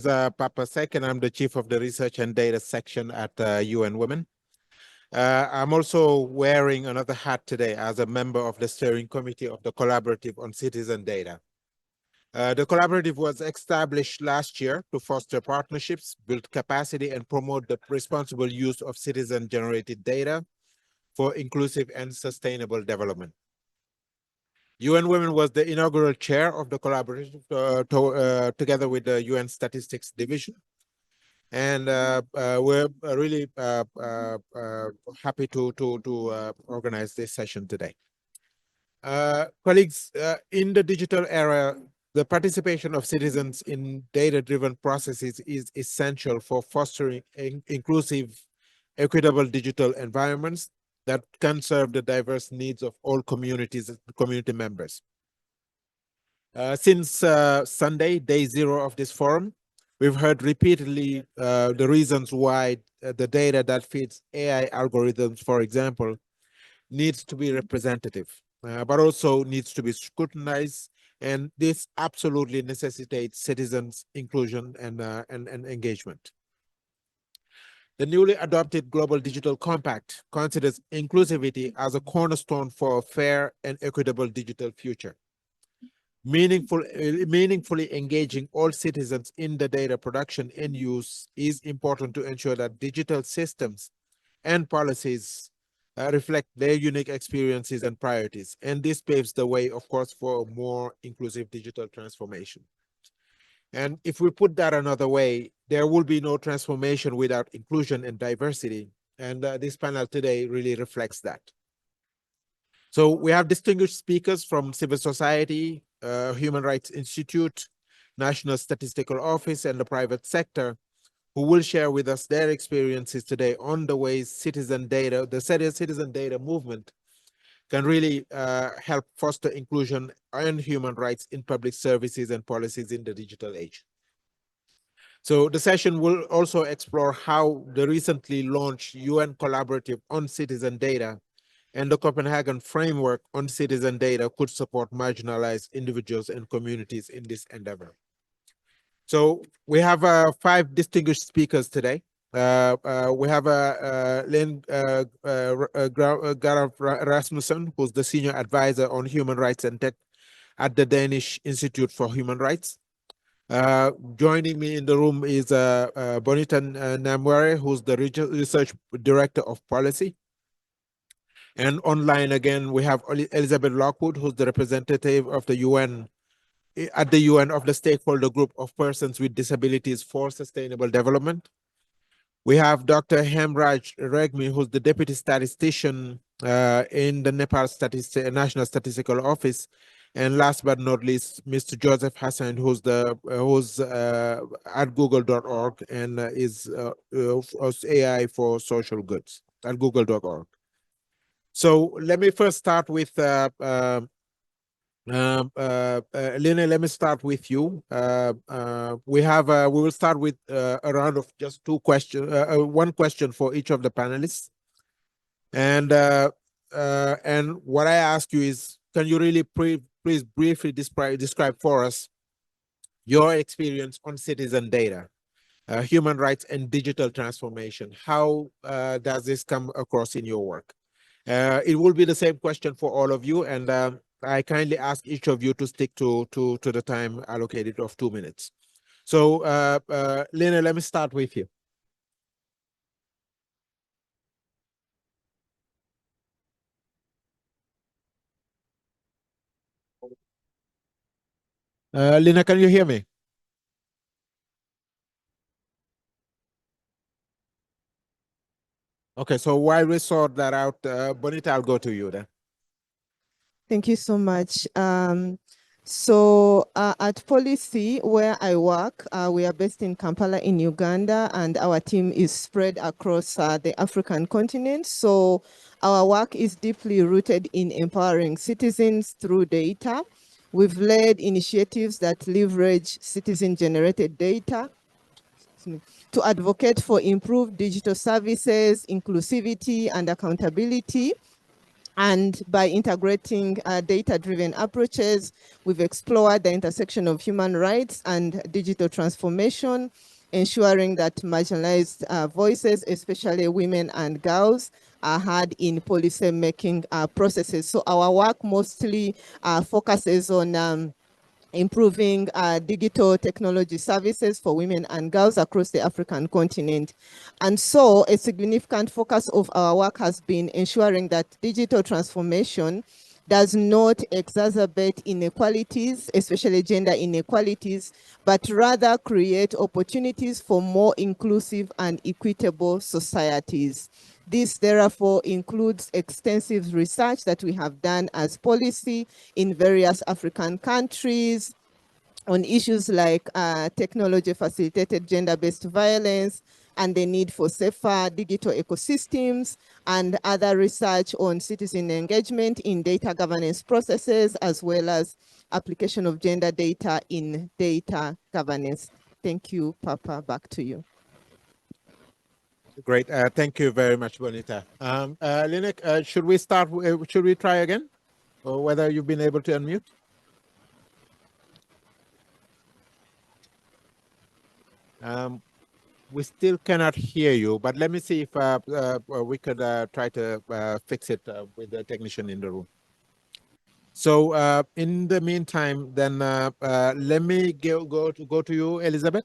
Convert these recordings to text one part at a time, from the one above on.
Papa Sek, and I'm the Chief of the Research and Data Section at UN Women. I'm also wearing another hat today as a member of the steering committee of the Collaborative on Citizen Data. The collaborative was established last year to foster partnerships, build capacity, and promote the responsible use of citizen-generated data for inclusive and sustainable development. UN Women was the inaugural chair of the collaborative together with the UN Statistics Division. And we're really happy to organize this session today. Colleagues, in the digital era, the participation of citizens in data-driven processes is essential for fostering inclusive, equitable digital environments that can serve the diverse needs of all community members. Since Sunday, day 0 of this forum, we've heard repeatedly the reasons why the data that feeds AI algorithms, for example, needs to be representative, but also needs to be scrutinized. And this absolutely necessitates citizens' inclusion and engagement. The newly adopted Global Digital Compact considers inclusivity as a cornerstone for a fair and equitable digital future. Meaningfully engaging all citizens in the data production and use is important to ensure that digital systems and policies reflect their unique experiences and priorities. And this paves the way, of course, for a more inclusive digital transformation. And if we put that another way, there will be no transformation without inclusion and diversity. And this panel today really reflects that. So we have distinguished speakers from civil society, Human Rights Institute, National Statistical Office, and the private sector, who will share with us their experiences today on the ways citizen data, the citizen data movement, can really help foster inclusion and human rights in public services and policies in the digital age. So the session will also explore how the recently launched UN Collaborative on Citizen Data and the Copenhagen Framework on Citizen Data could support marginalized individuals and communities in this endeavor. So we have 5 distinguished speakers today. We have Lynn Garaf Rasmussen, who's the Senior Advisor on Human Rights and Tech at the Danish Institute for Human Rights. Joining me in the room is Bonita Namware, who's the Research Director of Policy. And online again, we have Elizabeth Lockwood, who's the representative of the UN at the UN of the stakeholder group of persons with disabilities for sustainable development. We have Dr. Hemraj Regmi, who's the deputy statistician in the Nepal National Statistical Office. And last but not least, Mr. Joseph Hassan, who's at google.org and is AI for social goods at google.org. So let me first start with Lina, let me start with you. We will start with a round of just 2 questions, 1 question for each of the panelists. And what I ask you is, can you really please briefly describe for us your experience on citizen data, human rights and digital transformation? How does this come across in your work? It will be the same question for all of you, and I kindly ask each of you to stick to the time allocated of 2 minutes. So, Lena, let me start with you. Lena, can you hear me? Okay, so while we sort that out, Bonita, I'll go to you then. Thank you so much. At Policy, where I work, we are based in Kampala in Uganda, and our team is spread across the African continent. So our work is deeply rooted in empowering citizens through data. We've led initiatives that leverage citizen-generated data to advocate for improved digital services, inclusivity, and accountability. And by integrating data-driven approaches, we've explored the intersection of human rights and digital transformation, ensuring that marginalized voices, especially women and girls, are heard in policy-making processes. So our work mostly focuses on improving digital technology services for women and girls across the African continent. And so a significant focus of our work has been ensuring that digital transformation does not exacerbate inequalities, especially gender inequalities, but rather create opportunities for more inclusive and equitable societies. This therefore includes extensive research that we have done as policy in various African countries on issues like technology-facilitated gender-based violence and the need for safer digital ecosystems, and other research on citizen engagement in data governance processes, as well as application of gender data in data governance. Thank you, Papa. Back to you. Great. Thank you very much, Bonita. Linek, should we start? Should we try again? Or whether you've been able to unmute? We still cannot hear you, but let me see if we could try to fix it with the technician in the room. So in the meantime, then let me go to you, Elizabeth.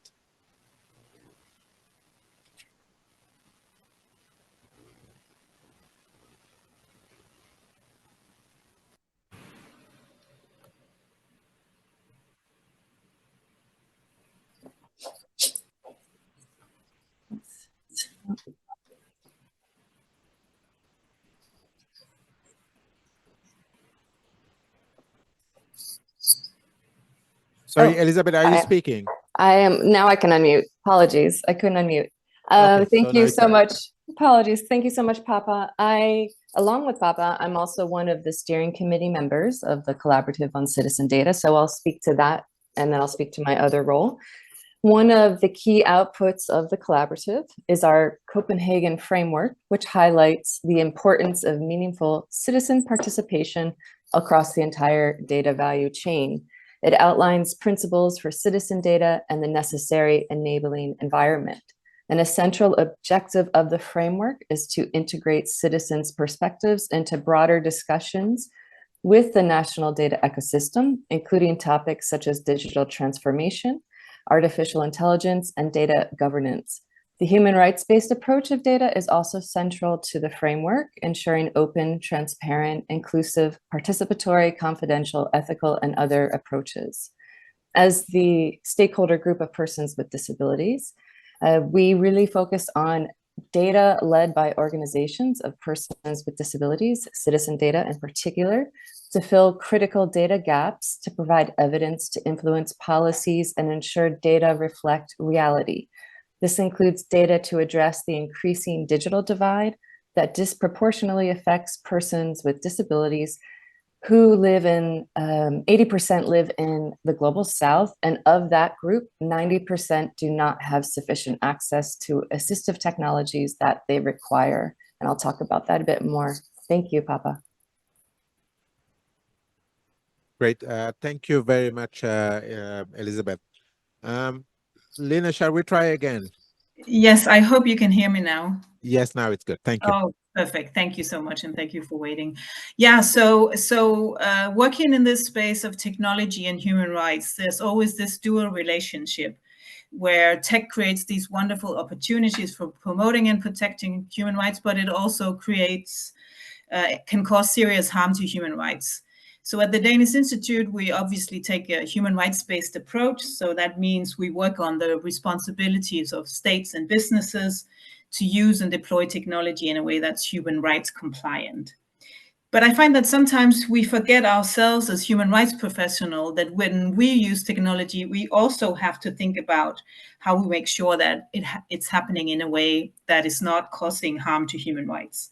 Sorry, Elizabeth, are you speaking? I am. Now I can unmute. Apologies. I couldn't unmute. Okay, thank you so much. Apologies. Thank you so much, Papa. Along with Papa, I'm also one of the steering committee members of the Collaborative on Citizen Data. So I'll speak to that, and then I'll speak to my other role. One of the key outputs of the collaborative is our Copenhagen framework, which highlights the importance of meaningful citizen participation across the entire data value chain. It outlines principles for citizen data and the necessary enabling environment. And a central objective of the framework is to integrate citizens' perspectives into broader discussions with the national data ecosystem, including topics such as digital transformation, artificial intelligence, and data governance. The human rights-based approach of data is also central to the framework, ensuring open, transparent, inclusive, participatory, confidential, ethical, and other approaches. As the stakeholder group of persons with disabilities, we really focus on data led by organizations of persons with disabilities, citizen data in particular, to fill critical data gaps, to provide evidence to influence policies and ensure data reflect reality. This includes data to address the increasing digital divide that disproportionately affects persons with disabilities who live in, 80% live in the global South, and of that group, 90% do not have sufficient access to assistive technologies that they require. And I'll talk about that a bit more. Thank you, Papa. Great. Thank you very much, Elizabeth. Lena, shall we try again? Yes, I hope you can hear me now. Yes, now it's good. Thank you. Oh, perfect. Thank you so much, and thank you for waiting. Yeah, so working in this space of technology and human rights, there's always this dual relationship where tech creates these wonderful opportunities for promoting and protecting human rights, but it also creates, can cause serious harm to human rights. So at the Danish Institute, we obviously take a human rights-based approach. So that means we work on the responsibilities of states and businesses to use and deploy technology in a way that's human rights compliant. But I find that sometimes we forget ourselves as human rights professionals that when we use technology, we also have to think about how we make sure that it's happening in a way that is not causing harm to human rights.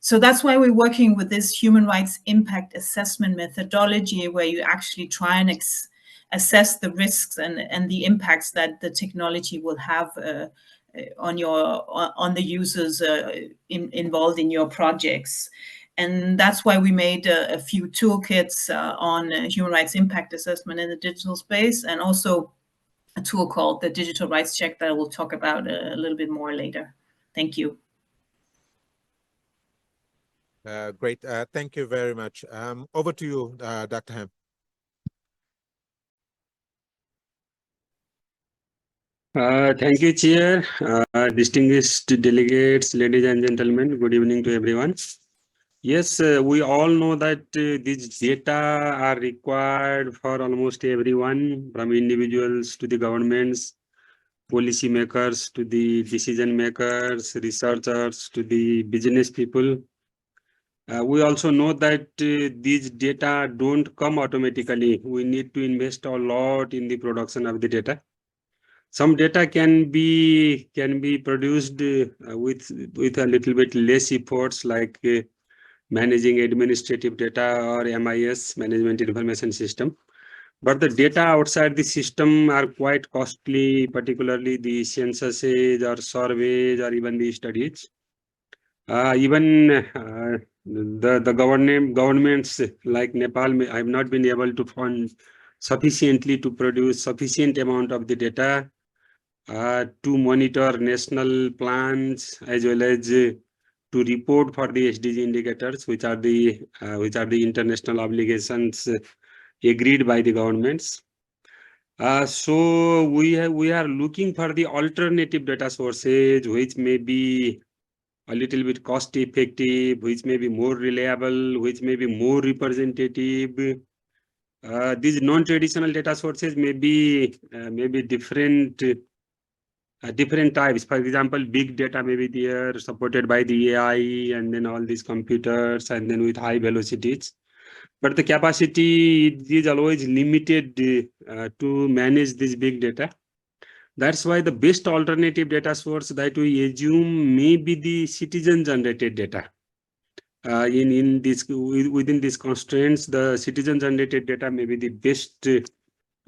So that's why we're working with this human rights impact assessment methodology, where you actually try and assess the risks and the impacts that the technology will have on the users involved in your projects. And that's why we made a few toolkits on human rights impact assessment in the digital space, and also a tool called the Digital Rights Check that I will talk about a little bit more later. Thank you. Great. Thank you very much. Over to you, Dr. Ham. Thank you, Chair. Distinguished delegates, ladies and gentlemen, good evening to everyone. Yes, we all know that these data are required for almost everyone, from individuals to the governments, policy makers to the decision makers, researchers to the business people. We also know that these data don't come automatically. We need to invest a lot in the production of the data. Some data can be produced with a little bit less efforts, like managing administrative data or MIS, management information system. But the data outside the system are quite costly, particularly the censuses or surveys or even the studies. Even the governments like Nepal have not been able to fund sufficiently to produce sufficient amount of the data to monitor national plans, as well as to report for the SDG indicators, which are the international obligations agreed by the governments. So we are looking for the alternative data sources, which may be a little bit cost effective, which may be more reliable, which may be more representative. These non-traditional data sources may be different. Different types. For example, big data may be there, supported by the AI, and then all these computers, and then with high velocities. But the capacity is always limited to manage this big data. That's why the best alternative data source that we assume may be the citizen-generated data. Within these constraints, the citizen-generated data may be the best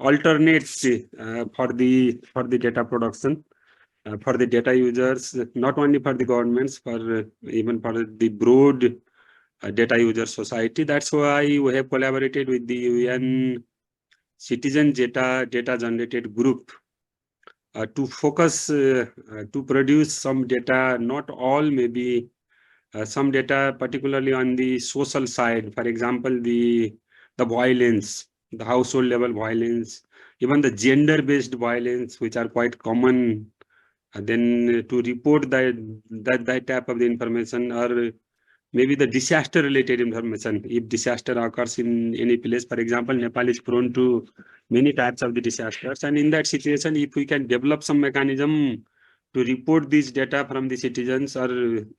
alternate for the data production. For the data users, not only for the governments, for even for the broad data user society. That's why we have collaborated with the UN Citizen Data Generated Group to focus to produce some data, not all, maybe some data, particularly on the social side. For example, the violence, the household level violence, even the gender-based violence, which are quite common. Then to report that type of the information, or maybe the disaster related information. If disaster occurs in any place, for example, Nepal is prone to many types of the disasters, and in that situation, if we can develop some mechanism to report this data from the citizens, or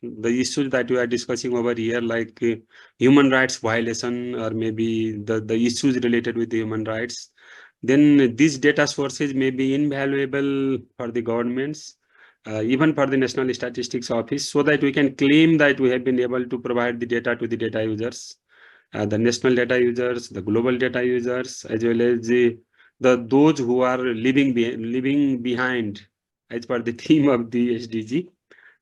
the issues that we are discussing over here, like human rights violation, or maybe the issues related with the human rights, then these data sources may be invaluable for the governments, even for the National Statistics Office, so that we can claim that we have been able to provide the data to the data users, the national data users, the global data users, as well as those who are living behind, as per the theme of the SDG.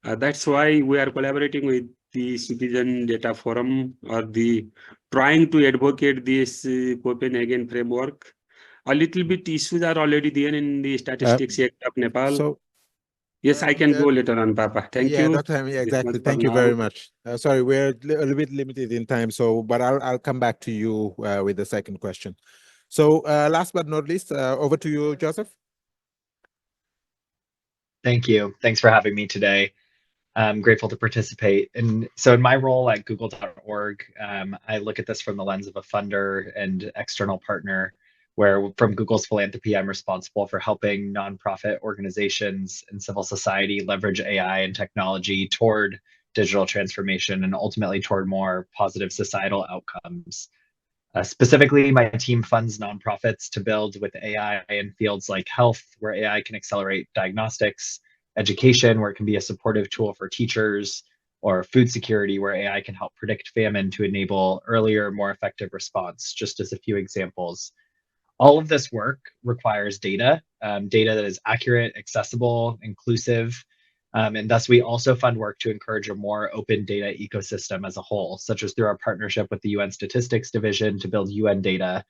That's why we are collaborating with the Citizen Data Forum, or the trying to advocate this Copenhagen framework. A little bit issues are already there in the Statistics Act of Nepal. So, yes, I can go later on, Papa. Thank you. Dr. Ham, exactly. Thank you very much. Sorry, we're a little bit limited in time, so but I'll come back to you with the second question. So, last but not least, over to you, Joseph. Thank you. Thanks for having me today. I'm grateful to participate. And so in my role at google.org, I look at this from the lens of a funder and external partner, where from Google's philanthropy, I'm responsible for helping nonprofit organizations and civil society leverage AI and technology toward digital transformation and ultimately toward more positive societal outcomes. Specifically, my team funds nonprofits to build with AI in fields like health, where AI can accelerate diagnostics, education, where it can be a supportive tool for teachers, or food security, where AI can help predict famine to enable earlier, more effective response, just as a few examples. All of this work requires data, data that is accurate, accessible, inclusive, And thus, we also fund work to encourage a more open data ecosystem as a whole, such as through our partnership with the UN Statistics Division to build UN Data,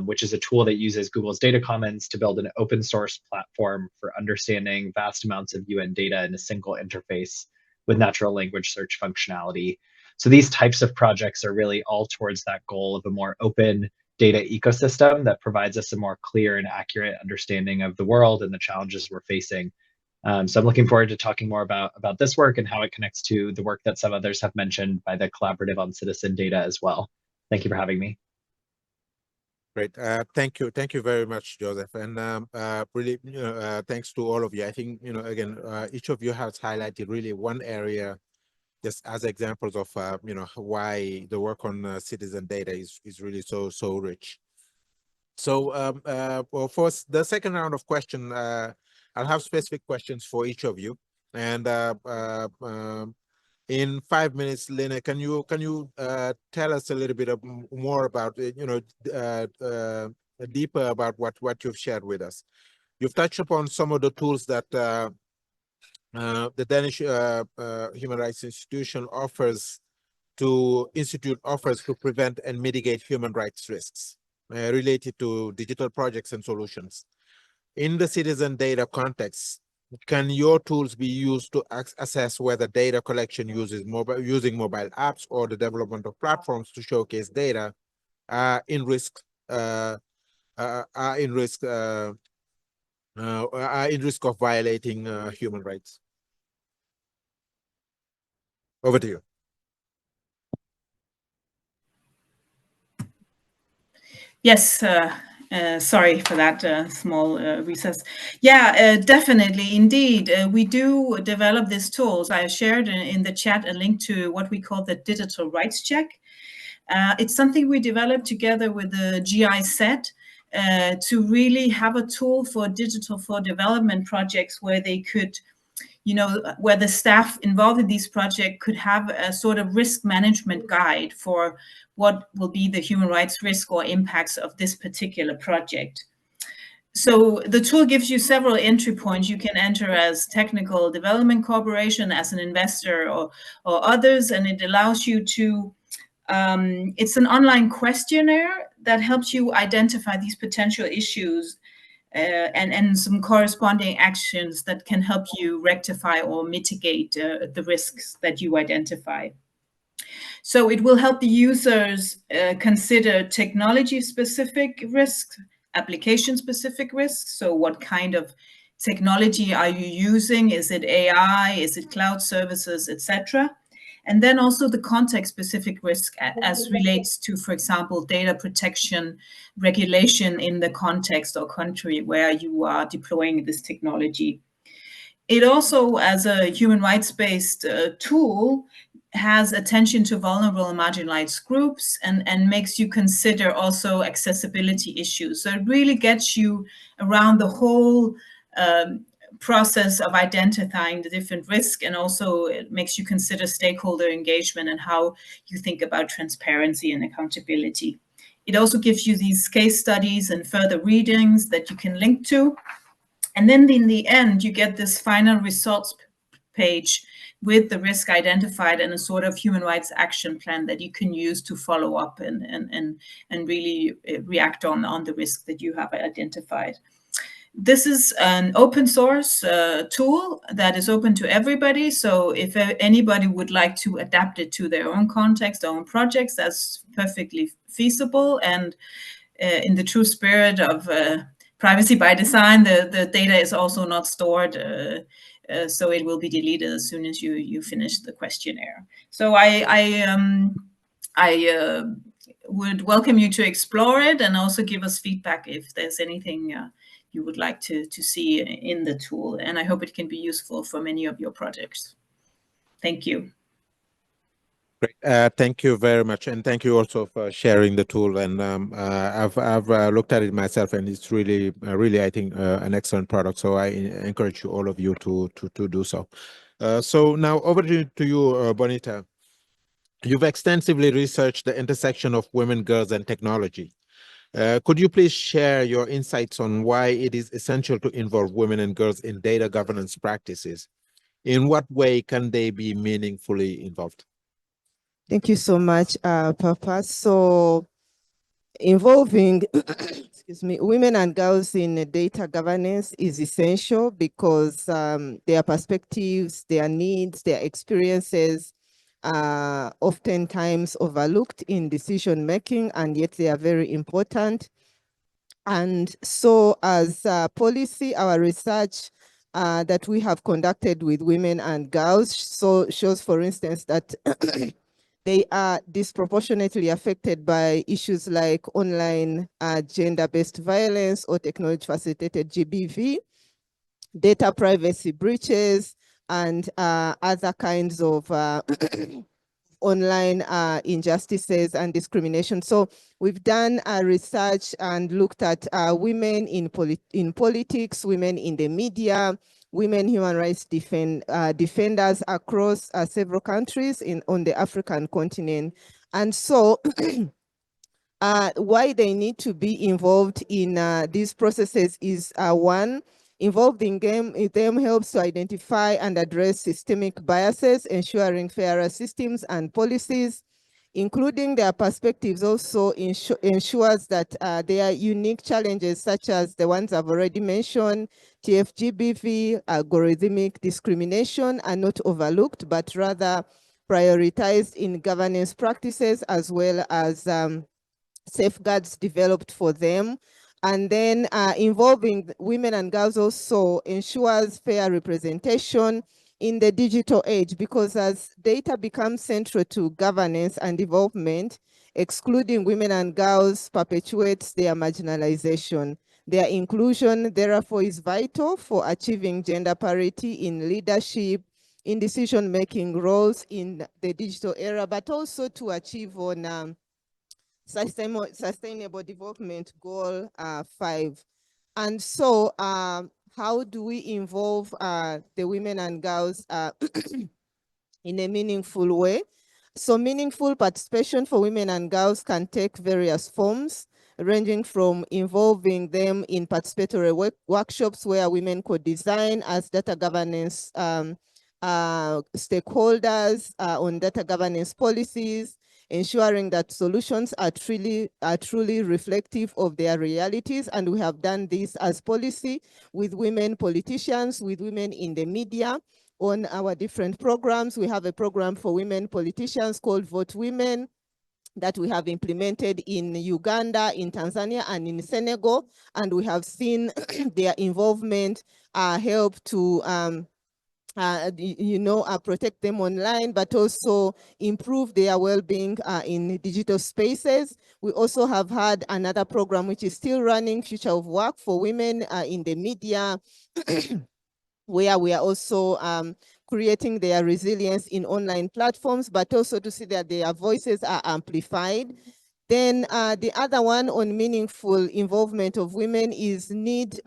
which is a tool that uses Google's Data Commons to build an open source platform for understanding vast amounts of UN data in a single interface with natural language search functionality. So these types of projects are really all towards that goal of a more open data ecosystem that provides us a more clear and accurate understanding of the world and the challenges we're facing. So I'm looking forward to talking more about this work and how it connects to the work that some others have mentioned by the Collaborative on Citizen Data as well. Thank you for having me. Great. Thank you very much, Joseph. And really, thanks to all of you. I think, again, each of you has highlighted really one area just as examples of, why the work on citizen data is really so rich. So, well, for the second round of questions, I'll have specific questions for each of you. And in 5 minutes, Lena, can you tell us a little bit more about, deeper about what you've shared with us? You've touched upon some of the tools that the Danish Human Rights Institution offers to prevent and mitigate human rights risks related to digital projects and solutions. In the citizen data context, can your tools be used to assess whether data collection using mobile apps or the development of platforms to showcase data are in risk of violating human rights? Over to you. Yes, sorry for that small recess. Yeah, definitely, indeed. We do develop these tools. I shared in the chat a link to what we call the digital rights check. It's something we developed together with the GIZ to really have a tool for digital for development projects where they could, where the staff involved in these projects could have a sort of risk management guide for what will be the human rights risk or impacts of this particular project. So the tool gives you several entry points. You can enter as technical development corporation, as an investor or others, and it allows you to, it's an online questionnaire that helps you identify these potential issues and some corresponding actions that can help you rectify or mitigate the risks that you identify. So it will help the users consider technology-specific risks, application-specific risks. So what kind of technology are you using? Is it AI? Is it cloud services, etc.? And then also the context-specific risk as relates to, for example, data protection regulation in the context or country where you are deploying this technology. It also, as a human rights-based tool, has attention to vulnerable and marginalized groups and makes you consider also accessibility issues. So it really gets you around the whole process of identifying the different risks, and also it makes you consider stakeholder engagement and how you think about transparency and accountability. It also gives you these case studies and further readings that you can link to. And then in the end, you get this final results page with the risk identified and a sort of human rights action plan that you can use to follow up and really react on the risk that you have identified. This is an open source tool that is open to everybody. So if anybody would like to adapt it to their own context, their own projects, that's perfectly feasible. And in the true spirit of privacy by design, the data is also not stored. So it will be deleted as soon as you finish the questionnaire. So I would welcome you to explore it and also give us feedback if there's anything you would like to see in the tool. And I hope it can be useful for many of your projects. Thank you. Great. Thank you very much, and thank you also for sharing the tool. And I've looked at it myself, and it's really, I think, an excellent product. So I encourage you, all of you, to do so. So now over to you, Bonita. You've extensively researched the intersection of women, girls, and technology. Could you please share your insights on why it is essential to involve women and girls in data governance practices? In what way can they be meaningfully involved? Thank you so much, Papa. So involving excuse me, women and girls in data governance is essential because their perspectives, their needs, their experiences are oftentimes overlooked in decision making, and yet they are very important. And so as a policy, our research that we have conducted with women and girls shows, for instance, that they are disproportionately affected by issues like online gender-based violence or technology-facilitated GBV, data privacy breaches, and other kinds of online injustices and discrimination. So we've done research and looked at women in politics, women in the media, women human rights defenders across several countries on the African continent. And so why they need to be involved in these processes is one, involving them helps to identify and address systemic biases, ensuring fairer systems and policies. Including their perspectives also ensures that their unique challenges, such as the ones I've already mentioned, TFGBV, algorithmic discrimination, are not overlooked, but rather prioritized in governance practices, as well as safeguards developed for them. And then involving women and girls also ensures fair representation in the digital age, because as data becomes central to governance and development, excluding women and girls perpetuates their marginalization. Their inclusion, therefore, is vital for achieving gender parity in leadership, in decision-making roles in the digital era, but also to achieve on Sustainable Development Goal 5. And so how do we involve the women and girls in a meaningful way? So meaningful participation for women and girls can take various forms, ranging from involving them in participatory workshops where women could design as data governance stakeholders on data governance policies, ensuring that solutions are truly reflective of their realities. And we have done this as policy with women politicians, with women in the media, on our different programs. We have a program for women politicians called Vote Women that we have implemented in Uganda, in Tanzania, and in Senegal. And we have seen their involvement help to protect them online, but also improve their well-being in digital spaces. We also have had another program which is still running, Future of Work for Women in the media, where we are also creating their resilience in online platforms, but also to see that their voices are amplified. Then the other one on meaningful involvement of women is need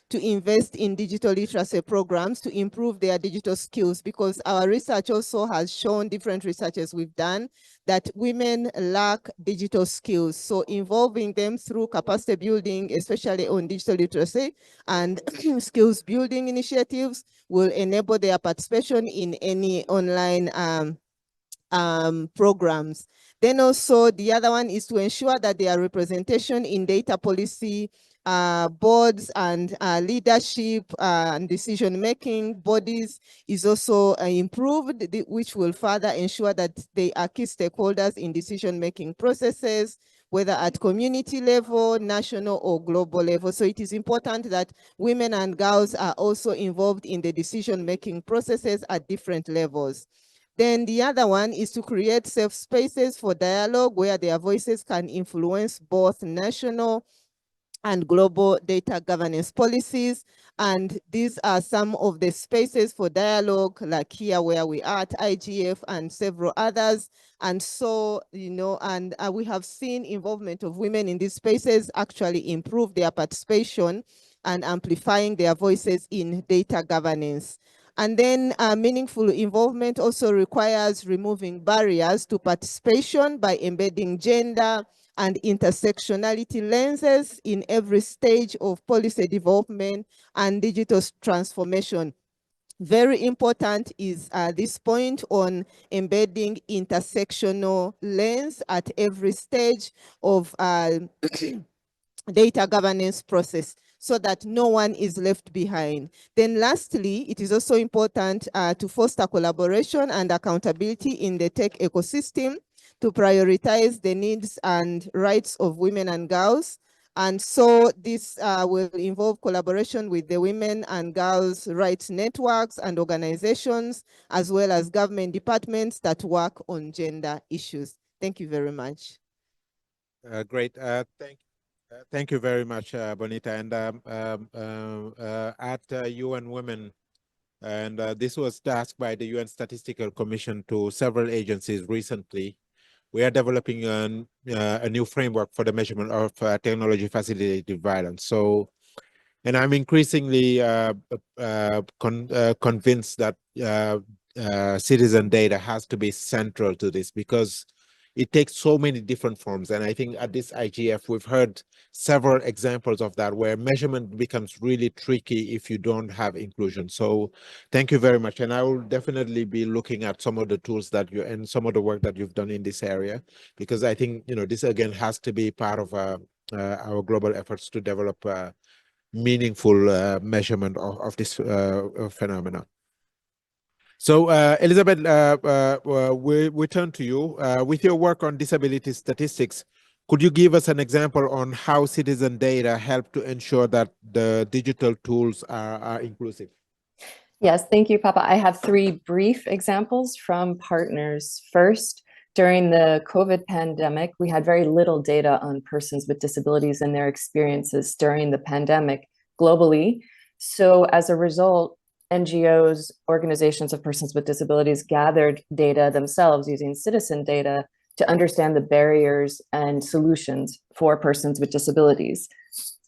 to invest in digital literacy programs to improve their digital skills, because our research also has shown, different researches we've done, that women lack digital skills. So involving them through capacity building, especially on digital literacy and skills building initiatives, will enable their participation in any online programs. Then also the other one is to ensure that their representation in data policy boards and leadership and decision-making bodies is also improved, which will further ensure that they are key stakeholders in decision-making processes, whether at community level, national or global level. So it is important that women and girls are also involved in the decision-making processes at different levels. Then the other one is to create safe spaces for dialogue where their voices can influence both national and global data governance policies. And these are some of the spaces for dialogue, like here where we are at IGF and several others. And so, and we have seen involvement of women in these spaces actually improve their participation and amplifying their voices in data governance. And then meaningful involvement also requires removing barriers to participation by embedding gender and intersectionality lenses in every stage of policy development and digital transformation. Very important is this point on embedding intersectional lens at every stage of data governance process so that no one is left behind. Then lastly, it is also important to foster collaboration and accountability in the tech ecosystem to prioritize the needs and rights of women and girls. And so this will involve collaboration with the women and girls' rights networks and organizations, as well as government departments that work on gender issues. Thank you very much. Great. Thank you very much, Bonita. And at UN Women, and this was tasked by the UN Statistical Commission to several agencies recently. We are developing a new framework for the measurement of technology facilitated violence. So, and I'm increasingly convinced that citizen data has to be central to this because it takes so many different forms. And I think at this IGF, we've heard several examples of that where measurement becomes really tricky if you don't have inclusion. So thank you very much. And I will definitely be looking at some of the tools that you and some of the work that you've done in this area, because I think, you know, this again has to be part of our global efforts to develop meaningful measurement of this phenomena. So, Elizabeth, we turn to you. With your work on disability statistics, could you give us an example on how citizen data help to ensure that the digital tools are inclusive? Yes, thank you, Papa. I have 3 brief examples from partners. First, during the COVID pandemic, we had very little data on persons with disabilities and their experiences during the pandemic globally. So as a result, NGOs, organizations of persons with disabilities, gathered data themselves using citizen data to understand the barriers and solutions for persons with disabilities.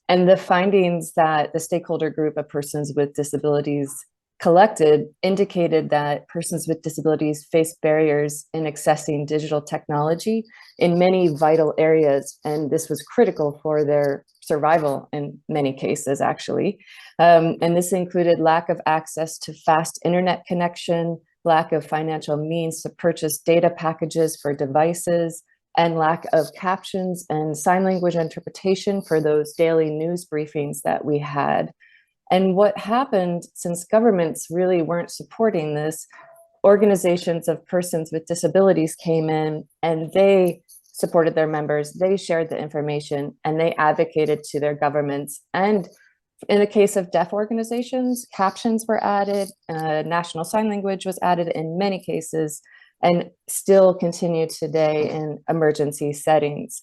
And the findings that the stakeholder group of persons with disabilities collected indicated that persons with disabilities face barriers in accessing digital technology in many vital areas, and this was critical for their survival in many cases, actually. And this included lack of access to fast internet connection, lack of financial means to purchase data packages for devices, and lack of captions and sign language interpretation for those daily news briefings that we had. And what happened, since governments really weren't supporting this, organizations of persons with disabilities came in and they supported their members, they shared the information, and they advocated to their governments. And in the case of deaf organizations, captions were added, national sign language was added in many cases, and still continue today in emergency settings.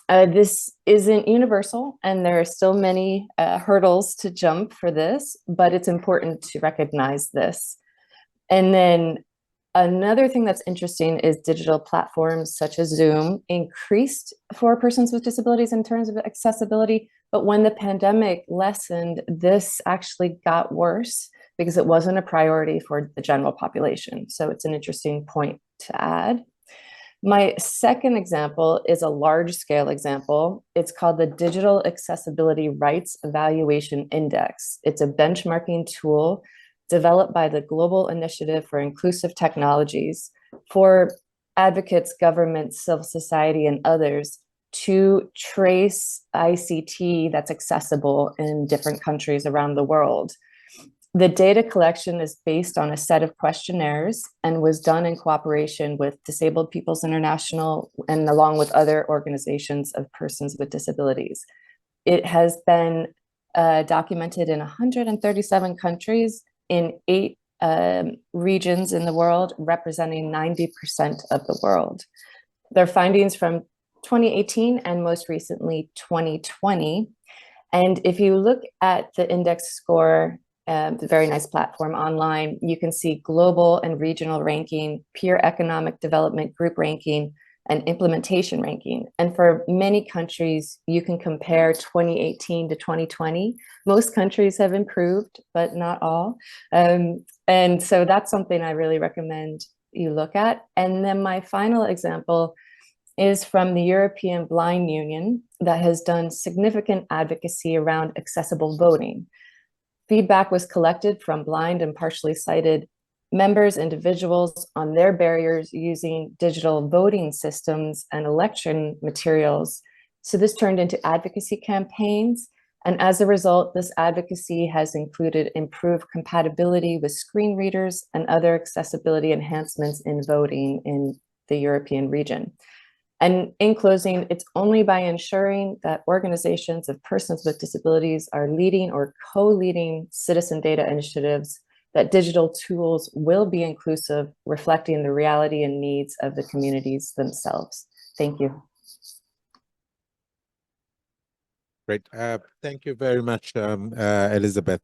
This isn't universal, and there are still many hurdles to jump for this, but it's important to recognize this. And then another thing that's interesting is digital platforms such as Zoom increased for persons with disabilities in terms of accessibility, but when the pandemic lessened, this actually got worse because it wasn't a priority for the general population. So it's an interesting point to add. My second example is a large-scale example. It's called the Digital Accessibility Rights Evaluation Index. It's a benchmarking tool developed by the Global Initiative for Inclusive Technologies for advocates, governments, civil society, and others to trace ICT that's accessible in different countries around the world. The data collection is based on a set of questionnaires and was done in cooperation with Disabled Peoples International and along with other organizations of persons with disabilities. It has been documented in 137 countries in 8 regions in the world, representing 90% of the world. There are findings from 2018 and most recently 2020. And if you look at the index score, the very nice platform online, you can see global and regional ranking, peer economic development group ranking, and implementation ranking. And for many countries, you can compare 2018 to 2020. Most countries have improved, but not all. And so that's something I really recommend you look at. And then my final example is from the European Blind Union that has done significant advocacy around accessible voting. Feedback was collected from blind and partially sighted members, individuals on their barriers using digital voting systems and election materials. So this turned into advocacy campaigns. And as a result, this advocacy has included improved compatibility with screen readers and other accessibility enhancements in voting in the European region. And in closing, it's only by ensuring that organizations of persons with disabilities are leading or co-leading citizen data initiatives that digital tools will be inclusive, reflecting the reality and needs of the communities themselves. Thank you. Great. Thank you very much, Elizabeth.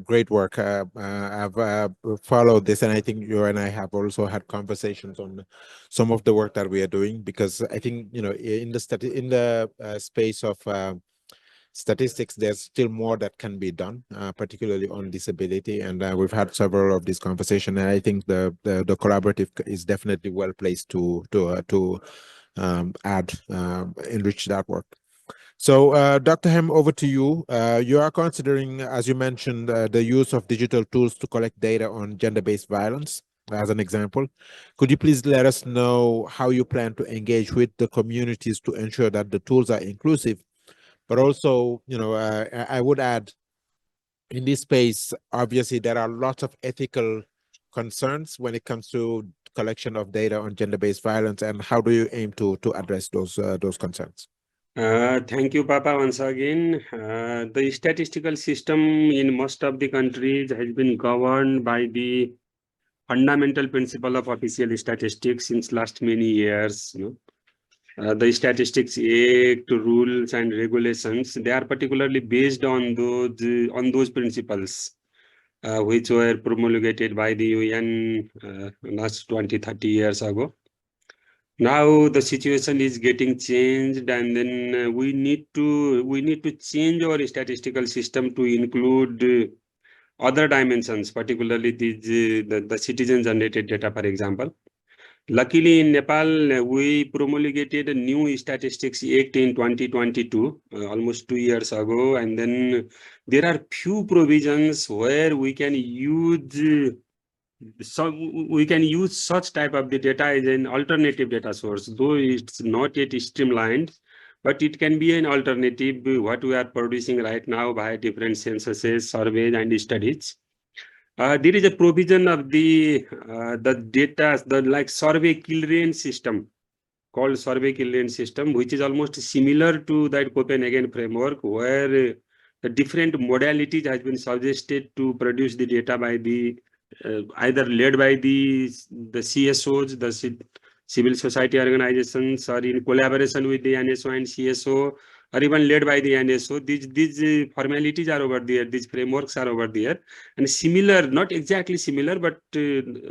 Great work. I've followed this, and I think you and I have also had conversations on some of the work that we are doing, because I think, in the space of statistics, there's still more that can be done, particularly on disability. And we've had several of these conversations, and I think the collaborative is definitely well placed to enrich that work. So, Dr. Hem, over to you. You are considering, as you mentioned, the use of digital tools to collect data on gender-based violence, as an example. Could you please let us know how you plan to engage with the communities to ensure that the tools are inclusive? But also, I would add, in this space, obviously, there are lots of ethical concerns when it comes to collection of data on gender-based violence, and how do you aim to address those concerns? Thank you, Papa, once again. The statistical system in most of the countries has been governed by the fundamental principle of official statistics since last many years. The Statistics Act, rules and regulations, they are particularly based on those principles, which were promulgated by the UN last 20-30 years ago. Now the situation is getting changed, and then we need to change our statistical system to include other dimensions, particularly the citizen generated data, for example. Luckily, in Nepal, we promulgated a new Statistics Act in 2022, almost 2 years ago, and then there are few provisions where we can use such type of the data as an alternative data source, though it's not yet streamlined, but it can be an alternative what we are producing right now by different censuses, surveys, and studies. There is a provision of the data, the survey kill range system, called survey kill range system, which is almost similar to that Copenhagen framework, where the different modalities has been suggested to produce the data by the either led by the CSOs, the civil society organizations, or in collaboration with the NSO and CSO, or even led by the NSO. These formalities are over there, these frameworks are over there, and similar, not exactly similar, but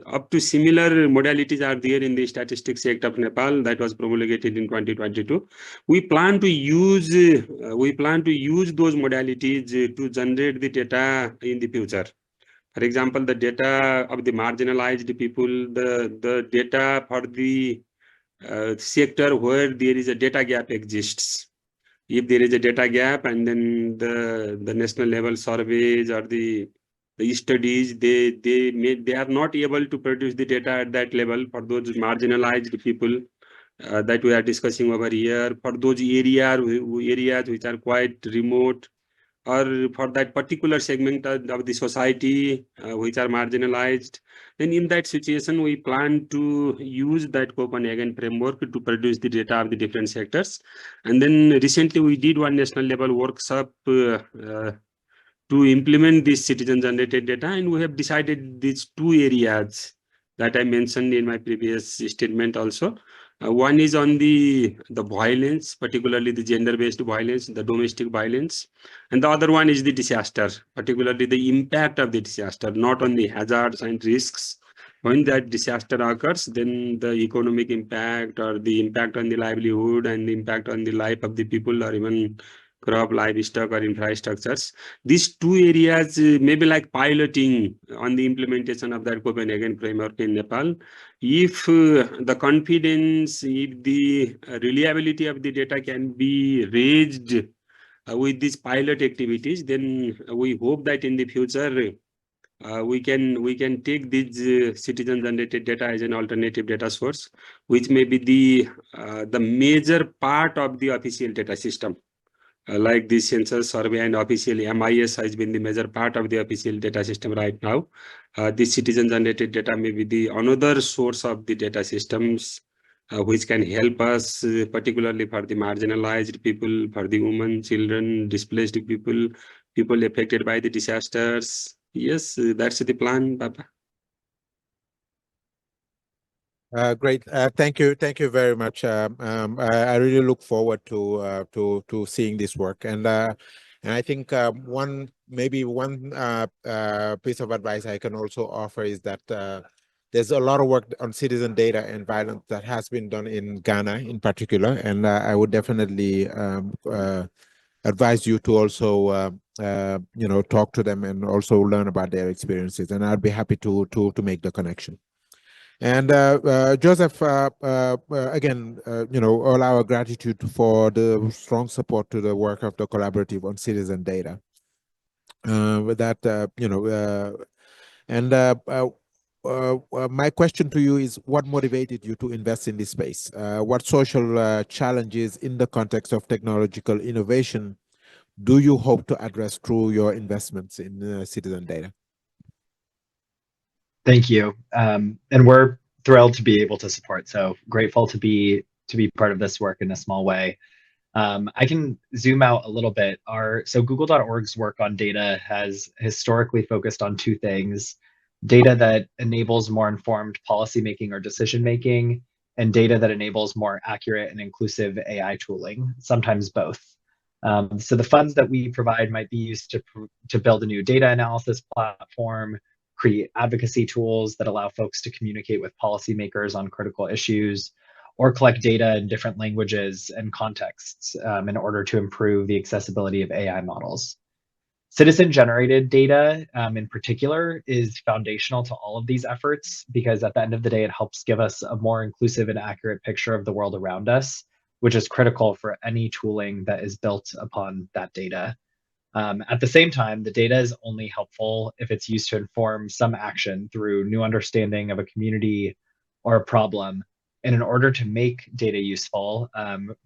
up to similar modalities are there in the Statistics Act of Nepal that was promulgated in 2022. We plan to use those modalities to generate the data in the future. For example, the data of the marginalized people, the data for the sector where there is a data gap exists. If there is a data gap, and then the national level surveys or the studies, they are not able to produce the data at that level for those marginalized people that we are discussing over here, for those areas which are quite remote, or for that particular segment of the society which are marginalized. Then in that situation, we plan to use that Copenhagen framework to produce the data of the different sectors. And then recently we did one national level workshop to implement this citizen generated data, and we have decided these two areas that I mentioned in my previous statement also. One is on the violence, particularly the gender-based violence, the domestic violence. And the other one is the disaster, particularly the impact of the disaster, not on the hazards and risks. When that disaster occurs, then the economic impact, or the impact on the livelihood, and the impact on the life of the people, or even crop, livestock, or infrastructures. These two areas may be like piloting on the implementation of that Copenhagen framework in Nepal. If the confidence, if the reliability of the data can be raised with these pilot activities, then we hope that in the future we can take these citizen generated data as an alternative data source, which may be the major part of the official data system. Like the census survey and official MIS has been the major part of the official data system right now. The citizen generated data may be the another source of the data systems, which can help us, particularly for the marginalized people, for the women, children, displaced people, people affected by the disasters. Yes, that's the plan, Papa. Great. Thank you very much. I really look forward to seeing this work, and I think one piece of advice I can also offer is that there's a lot of work on citizen data and violence that has been done in Ghana in particular, and I would definitely advise you to also talk to them and also learn about their experiences, and I'd be happy to make the connection. And Joseph, again, all our gratitude for the strong support to the work of the collaborative on citizen data. With that, my question to you is, what motivated you to invest in this space? What social challenges in the context of technological innovation do you hope to address through your investments in citizen data? Thank you. And we're thrilled to be able to support. So grateful to be part of this work in a small way. I can zoom out a little bit. So Google.org's work on data has historically focused on two things: data that enables more informed policymaking or decision making, and data that enables more accurate and inclusive AI tooling, sometimes both. So the funds that we provide might be used to build a new data analysis platform, create advocacy tools that allow folks to communicate with policymakers on critical issues, or collect data in different languages and contexts in order to improve the accessibility of AI models. Citizen-generated data in particular is foundational to all of these efforts, because at the end of the day, it helps give us a more inclusive and accurate picture of the world around us, which is critical for any tooling that is built upon that data. At the same time, the data is only helpful if it's used to inform some action through new understanding of a community or a problem. And in order to make data useful,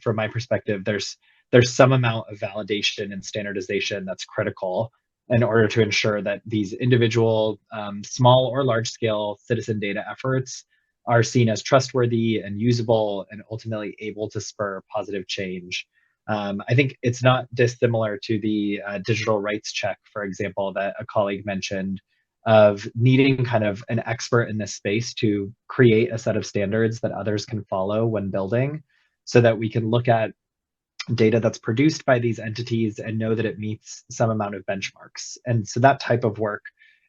from my perspective, there's some amount of validation and standardization that's critical in order to ensure that these individual, small or large scale citizen data efforts are seen as trustworthy and usable and ultimately able to spur positive change. I think it's not dissimilar to the digital rights check, for example, that a colleague mentioned, of needing kind of an expert in this space to create a set of standards that others can follow when building, so that we can look at data that's produced by these entities and know that it meets some amount of benchmarks. And so that type of work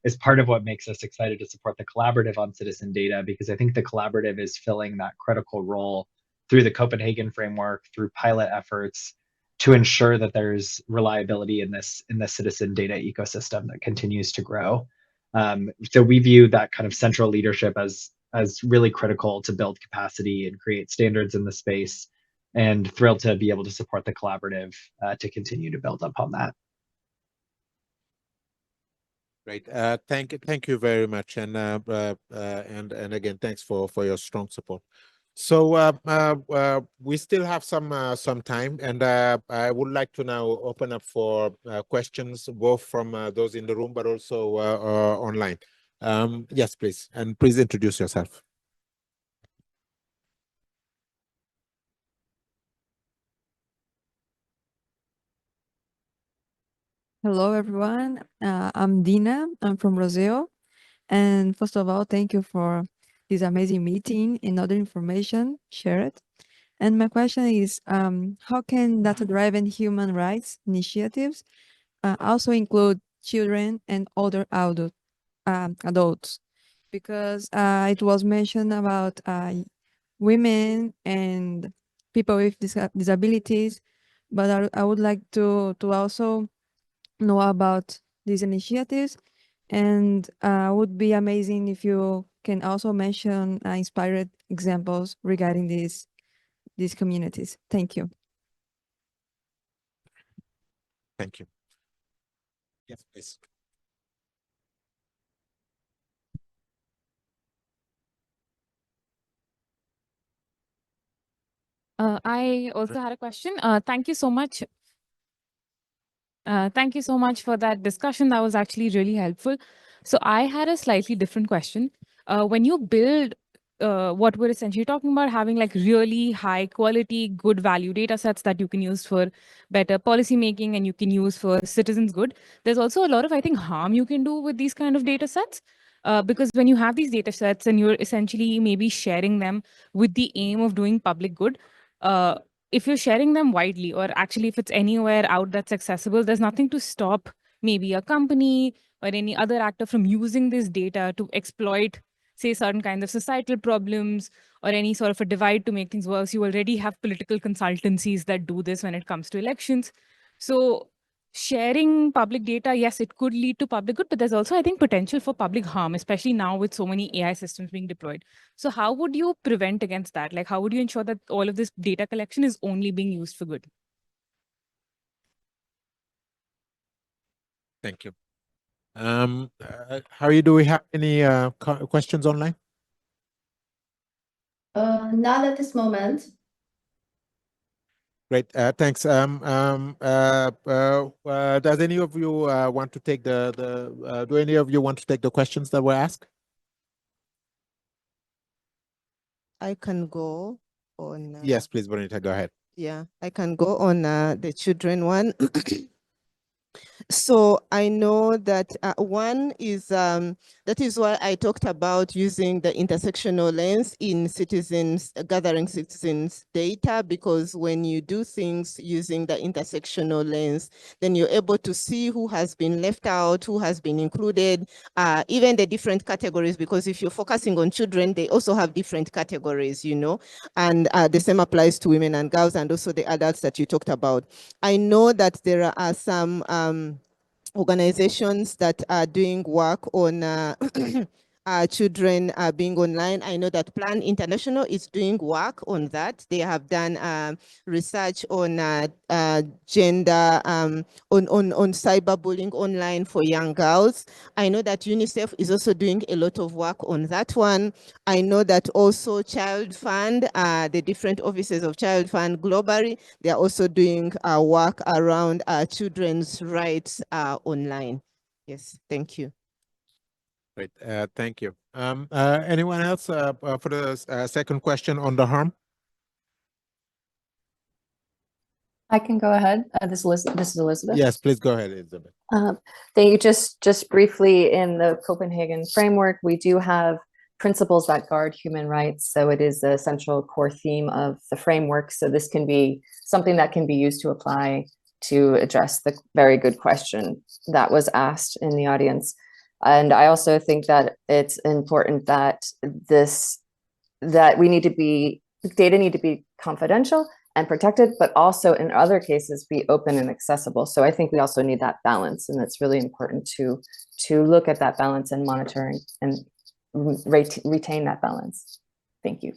is part of what makes us excited to support the collaborative on citizen data, because I think the collaborative is filling that critical role through the Copenhagen framework, through pilot efforts, to ensure that there's reliability in this citizen data ecosystem that continues to grow. So we view that kind of central leadership as really critical to build capacity and create standards in the space, and thrilled to be able to support the collaborative to continue to build upon that. Great. Thank you very much, and again, thanks for your strong support. So we still have some time, and I would like to now open up for questions, both from those in the room, but also online. Yes, please, and please introduce yourself. Hello, everyone. I'm Dina. I'm from Brazil. And first of all, thank you for this amazing meeting and other information shared. And my question is, how can data-driven human rights initiatives also include children and older adults? Because it was mentioned about women and people with disabilities, but I would like to also know about these initiatives, and would be amazing if you can also mention inspired examples regarding these communities. Thank you. Thank you. Yes, please. I also had a question. Thank you so much. Thank you so much for that discussion. That was actually really helpful. So I had a slightly different question. When you build what we're essentially talking about, having like really high quality, good value data sets that you can use for better policy making and you can use for citizens' good, there's also a lot of, I think, harm you can do with these kind of data sets. Because when you have these data sets and you're essentially maybe sharing them with the aim of doing public good, uh, if you're sharing them widely, or actually if it's anywhere out that's accessible, there's nothing to stop maybe a company or any other actor from using this data to exploit, say, certain kinds of societal problems or any sort of a divide to make things worse. You already have political consultancies that do this when it comes to elections. So sharing public data, yes, it could lead to public good, but there's also, I think, potential for public harm, especially now with so many AI systems being deployed. So how would you prevent against that? Like, how would you ensure that all of this data collection is only being used for good? Thank you. Harry, do we have any questions online? Not at this moment. Great, thanks. Does any of you want to take do any of you want to take the questions that were asked? I can go on. Yes, please, Bonita, go ahead. Yeah, I can go on the children one. So I know that one is, that is why I talked about using the intersectional lens in citizens, gathering citizens data, because when you do things using the intersectional lens, then you're able to see who has been left out, who has been included, even the different categories, because if you're focusing on children, they also have different categories, you know, and the same applies to women and girls and also the adults that you talked about. I know that there are some organizations that are doing work on children being online. I know that Plan International is doing work on that. They have done research on gender, on cyberbullying online for young girls. I know that UNICEF is also doing a lot of work on that one. I know that also Child Fund, the different offices of Child Fund globally, they are also doing work around children's rights online. Yes, thank you. Great, thank you. Anyone else for the second question on the harm? I can go ahead. This is Elizabeth. Yes, please go ahead, Elizabeth. Thank you. Just briefly, in the Copenhagen framework, we do have principles that guard human rights. So it is the central core theme of the framework. So this can be something that can be used to apply to address the very good question that was asked in the audience. And I also think that it's important that data need to be confidential and protected, but also in other cases be open and accessible. So I think we also need that balance, and it's really important to look at that balance and monitoring and retain that balance. Thank you.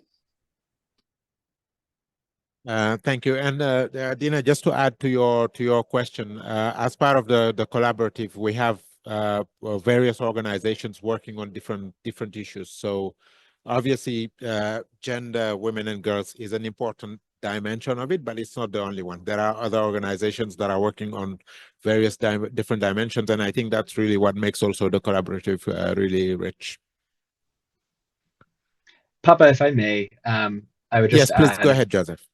Thank you. And Dina, just to add to your question, as part of the collaborative, we have various organizations working on different issues. So obviously, gender, women and girls is an important dimension of it, but it's not the only one. There are other organizations that are working on various different dimensions, and I think that's really what makes also the collaborative really rich. Papa, if I may, I would just yes, please add, go ahead, Joseph.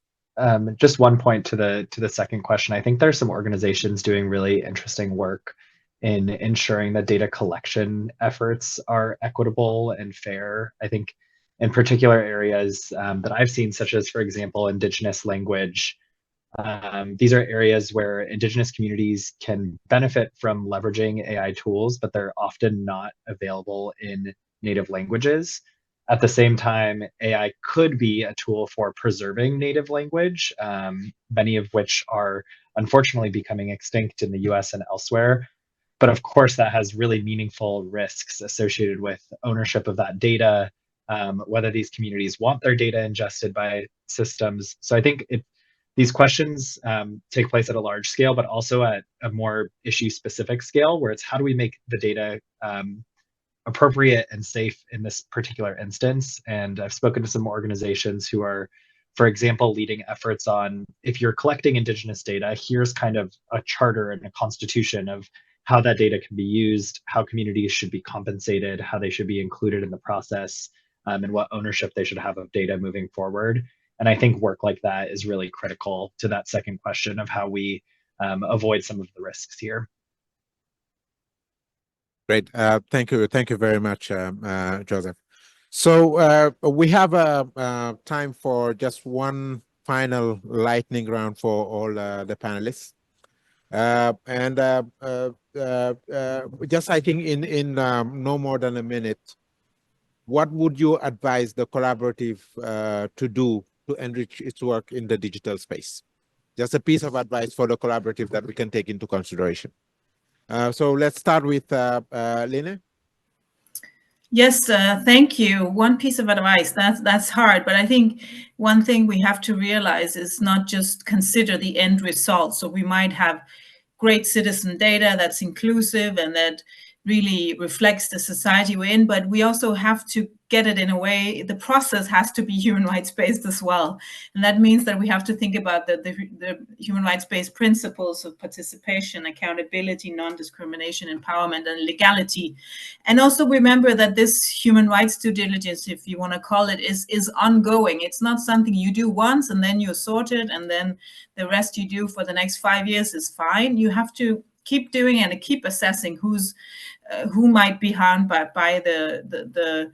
Just one point to the second question. I think there's some organizations doing really interesting work in ensuring that data collection efforts are equitable and fair. I think in particular areas that I've seen, such as, for example, Indigenous language, these are areas where Indigenous communities can benefit from leveraging AI tools, but they're often not available in native languages. At the same time, AI could be a tool for preserving native language, many of which are unfortunately becoming extinct in the US and elsewhere. But of course, that has really meaningful risks associated with ownership of that data, whether these communities want their data ingested by systems. So I think These questions take place at a large scale, but also at a more issue-specific scale, where it's how do we make the data appropriate and safe in this particular instance. And I've spoken to some organizations who are, for example, leading efforts on, if you're collecting Indigenous data, here's kind of a charter and a constitution of how that data can be used, how communities should be compensated, how they should be included in the process, and what ownership they should have of data moving forward. And I think work like that is really critical to that second question of how we avoid some of the risks here. Great. Thank you. Thank you very much, Joseph. So we have time for just one final lightning round for all the panelists. Just I think in no more than a minute, what would you advise the collaborative to do to enrich its work in the digital space? Just a piece of advice for the collaborative that we can take into consideration. So let's start with Line. Yes, thank you. One piece of advice, that's hard, but I think one thing we have to realize is not just consider the end result. So we might have great citizen data that's inclusive and that really reflects the society we're in, but we also have to get it in a way, the process has to be human rights based as well. And that means that we have to think about the human rights based principles of participation, accountability, non-discrimination, empowerment, and legality. And also remember that this human rights due diligence, if you want to call it, is ongoing. It's not something you do once and then you're sorted and then the rest you do for the next 5 years is fine. You have to keep doing it and keep assessing who might be harmed by the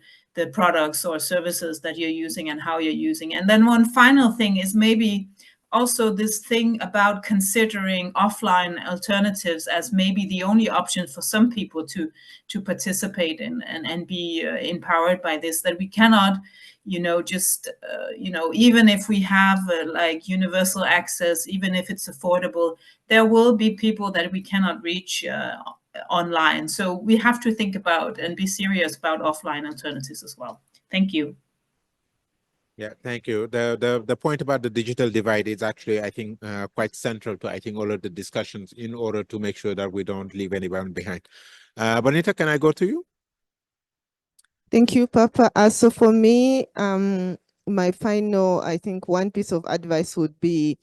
products or services that you're using and how you're using. And then one final thing is maybe also this thing about considering offline alternatives as maybe the only option for some people to participate in and be empowered by this, that we cannot, just, even if we have like universal access, even if it's affordable, there will be people that we cannot reach online. So we have to think about and be serious about offline alternatives as well. Thank you. Yeah, thank you. The point about the digital divide is actually, I think, quite central to, I think, all of the discussions in order to make sure that we don't leave anyone behind. Bonita, can I go to you? Thank you, Papa. So for me, my final, I think one piece of advice would be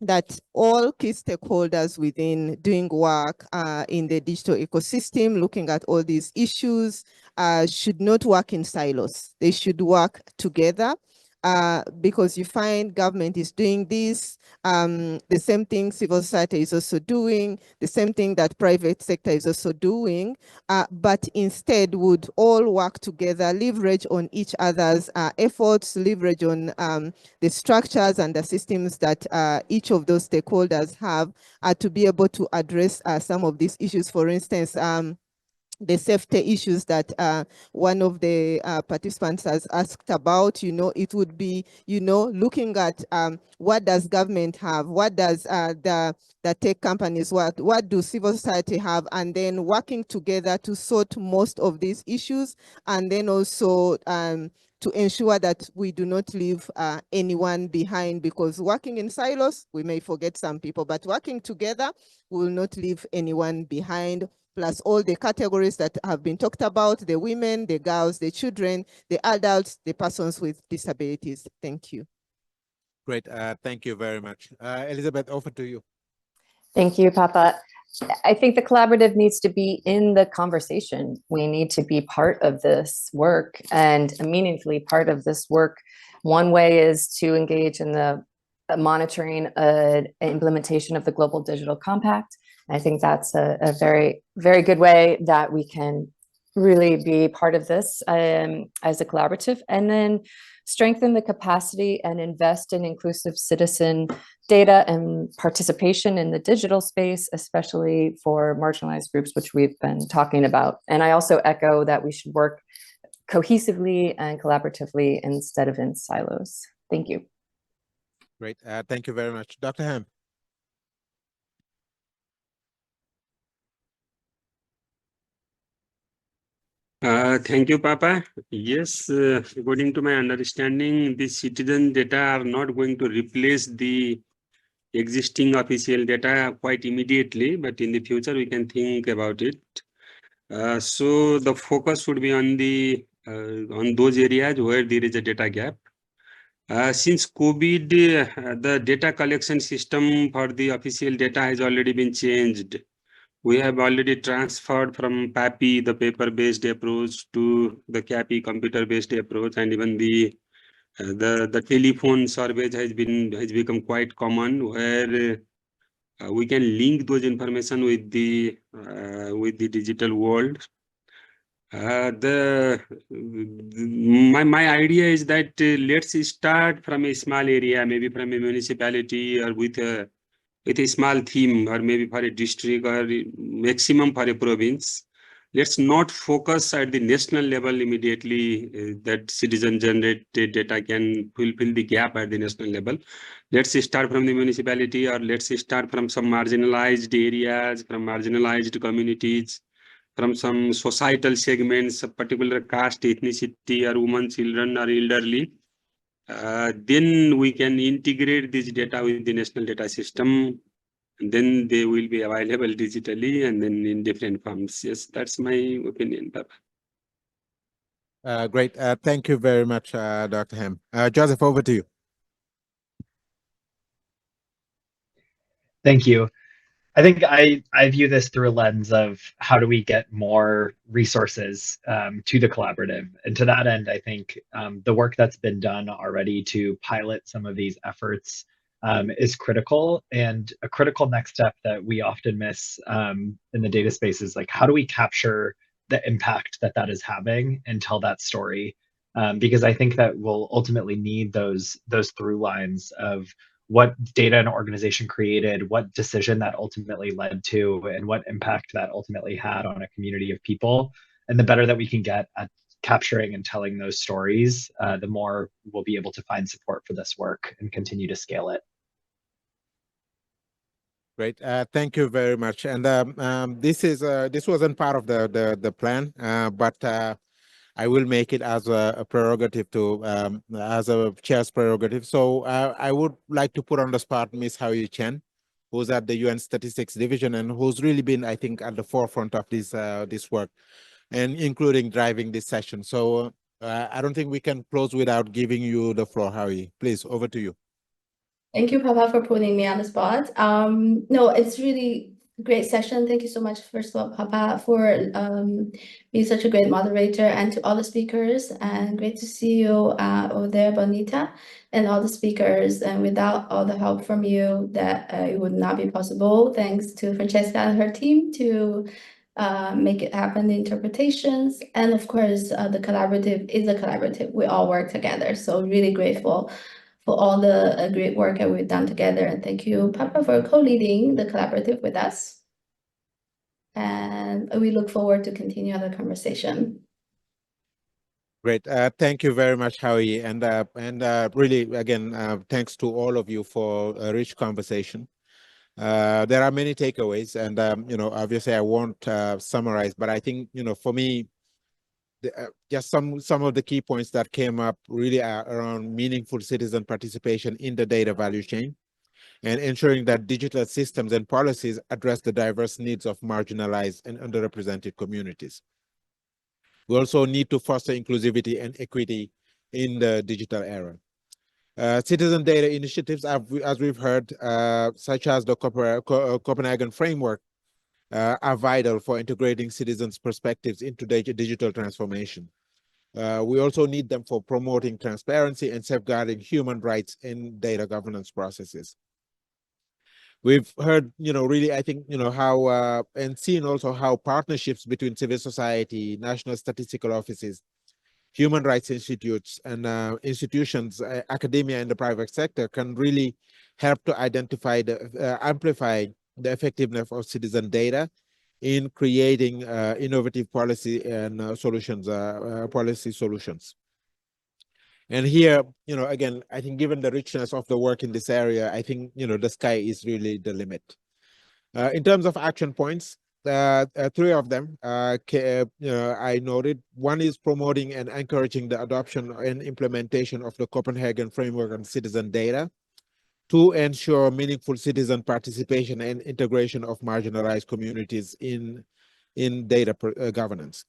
that all key stakeholders within doing work in the digital ecosystem, looking at all these issues, should not work in silos. They should work together. Because you find government is doing this, the same thing civil society is also doing, the same thing that private sector is also doing, but instead would all work together, leverage on each other's efforts, leverage on the structures and the systems that each of those stakeholders have to be able to address some of these issues. For instance, the safety issues that one of the participants has asked about, it would be, looking at what does government have, what does the tech companies, what do civil society have, and then working together to sort most of these issues, and then also to ensure that we do not leave anyone behind, because working in silos, we may forget some people, but working together, we will not leave anyone behind. Plus all the categories that have been talked about, the women, the girls, the children, the adults, the persons with disabilities. Thank you. Great. Thank you very much. Elizabeth, over to you. Thank you, Papa. I think the collaborative needs to be in the conversation. We need to be part of this work and meaningfully part of this work. One way is to engage in the monitoring implementation of the Global Digital Compact. I think that's a very, very good way that we can really be part of this as a collaborative, and then strengthen the capacity and invest in inclusive citizen data and participation in the digital space, especially for marginalized groups, which we've been talking about. And I also echo that we should work cohesively and collaboratively instead of in silos. Thank you. Great. Thank you very much. Dr. Ham. Thank you, Papa. Yes, according to my understanding, the citizen data are not going to replace the existing official data quite immediately, but in the future we can think about it. So the focus should be on those areas where there is a data gap. Since COVID, the data collection system for the official data has already been changed. We have already transferred from PAPI, the paper-based approach, to the CAPI, computer-based approach, and even the telephone survey has become quite common, where we can link those information with the digital world. My idea is that let's start from a small area, maybe from a municipality, or with a small theme, or maybe for a district, or maximum for a province. Let's not focus at the national level immediately, that citizen generated data can fulfill the gap at the national level. Let's start from the municipality, or let's start from some marginalized areas, from marginalized communities, from some societal segments, a particular caste, ethnicity, or women, children, or elderly. Then we can integrate this data with the national data system. And then they will be available digitally and then in different forms. Yes, that's my opinion, Papa. Great. Thank you very much, Dr. Ham. Joseph, over to you. Thank you. I think I view this through a lens of how do we get more resources to the collaborative. And to that end, I think the work that's been done already to pilot some of these efforts is critical. And a critical next step that we often miss in the data space is like, how do we capture the impact that that is having and tell that story? Because I think that we'll ultimately need those through lines of what data an organization created, what decision that ultimately led to, and what impact that ultimately had on a community of people. And the better that we can get at capturing and telling those stories, the more we'll be able to find support for this work and continue to scale it. Great. Thank you very much. And this wasn't part of the plan, but I will make it as a prerogative as a chair's prerogative. So I would like to put on the spot Ms. Hao-Yi Chen, who's at the UN Statistics Division and who's really been, I think, at the forefront of this work, and including driving this session. So I don't think we can close without giving you the floor, Hao-Yi. Please, over to you. Thank you, Papa, for putting me on the spot. No, it's really great session. Thank you so much, first of all, Papa, for being such a great moderator, and to all the speakers. And great to see you over there, Bonita, and all the speakers. And without all the help from you, that it would not be possible. Thanks to Francesca and her team to make it happen, the interpretations. And of course, the collaborative is a collaborative. We all work together. So really grateful for all the great work that we've done together. And thank you, Papa, for co-leading the collaborative with us. And we look forward to continue the conversation. Great. Thank you very much, Hao-Yi. And really, again, thanks to all of you for a rich conversation. There are many takeaways, and obviously I won't summarize, but I think, for me, just some of the key points that came up really are around meaningful citizen participation in the data value chain, and ensuring that digital systems and policies address the diverse needs of marginalized and underrepresented communities. We also need to foster inclusivity and equity in the digital era. Citizen data initiatives, as we've heard, such as the Copenhagen framework, are vital for integrating citizens' perspectives into digital transformation. We also need them for promoting transparency and safeguarding human rights in data governance processes. We've heard, really, I think, how, and seen also how partnerships between civil society, national statistical offices, human rights institutes, and institutions, academia, and the private sector can really help to identify amplify the effectiveness of citizen data in creating innovative policy and policy solutions. And here, again, I think given the richness of the work in this area, I think, the sky is really the limit. In terms of action points, three of them I noted. One is promoting and encouraging the adoption and implementation of the Copenhagen Framework on Citizen Data to ensure meaningful citizen participation and integration of marginalized communities in data governance.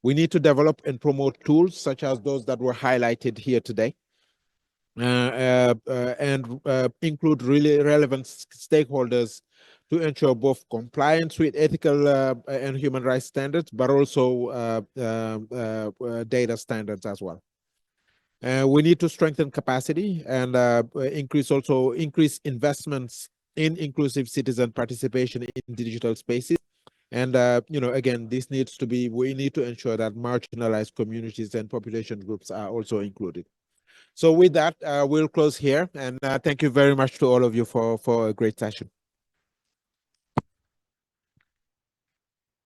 We need to develop and promote tools such as those that were highlighted here today, and include really relevant stakeholders to ensure both compliance with ethical and human rights standards, but also data standards as well. We need to strengthen capacity and increase investments in inclusive citizen participation in digital spaces. And again, this needs to be, we need to ensure that marginalized communities and population groups are also included. So with that, we'll close here, and thank you very much to all of you for a great session.